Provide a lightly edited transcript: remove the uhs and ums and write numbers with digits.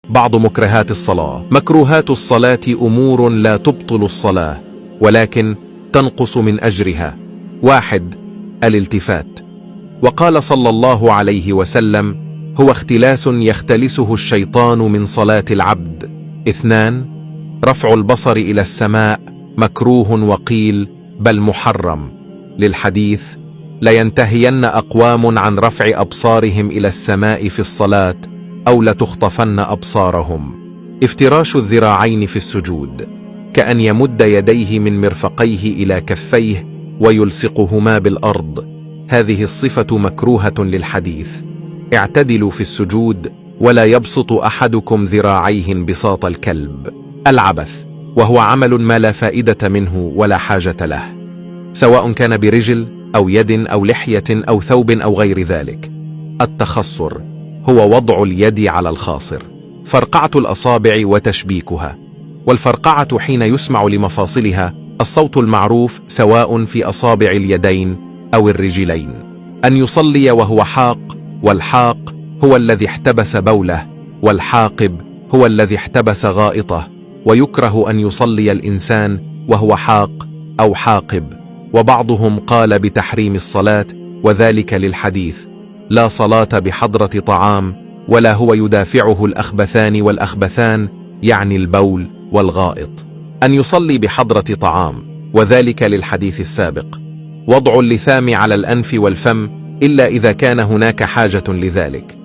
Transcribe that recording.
بعض مكرهات الصلاة. مكروهات الصلاة أمور لا تبطل الصلاة ولكن تنقص من أجرها. 1. الالتفات، وقال صلى الله عليه وسلم: هو اختلاس يختلسه الشيطان من صلاة العبد. 2. رفع البصر إلى السماء، مكروه وقيل بل محرم، للحديث: لينتهين أقوام عن رفع أبصارهم إلى السماء في الصلاة أو لتخطفن أبصارهم. افتراش الذراعين في السجود، كأن يمد يديه من مرفقيه إلى كفيه ويلصقهما بالأرض، هذه الصفة مكروهة للحديث: اعتدلوا في السجود ولا يبسط أحدكم ذراعيه انبساط الكلب. العبث، وهو عمل ما لا فائدة منه ولا حاجة له، سواء كان برجل أو يد أو لحية أو ثوب أو غير ذلك. التخصر، هو وضع اليد على الخاصر، فرقعة الأصابع وتشبيكها، والفرقعة حين يسمع لمفاصلها الصوت المعروف سواء في أصابع اليدين أو الرجلين. أن يصلي وهو حاق، والحاق هو الذي احتبس بوله، والحاقب هو الذي احتبس غائطه. ويكره أن يصلي الإنسان وهو حاق أو حاقب، وبعضهم قال بتحريم الصلاة، وذلك للحديث: لا صلاة بحضرة طعام، ولا هو يدافعه الأخبثان والأخبثان، يعني البول والغائط. أن يصلي بحضرة طعام، وذلك للحديث السابق: وضع اللثام على الأنف والفم إلا إذا كان هناك حاجة لذلك.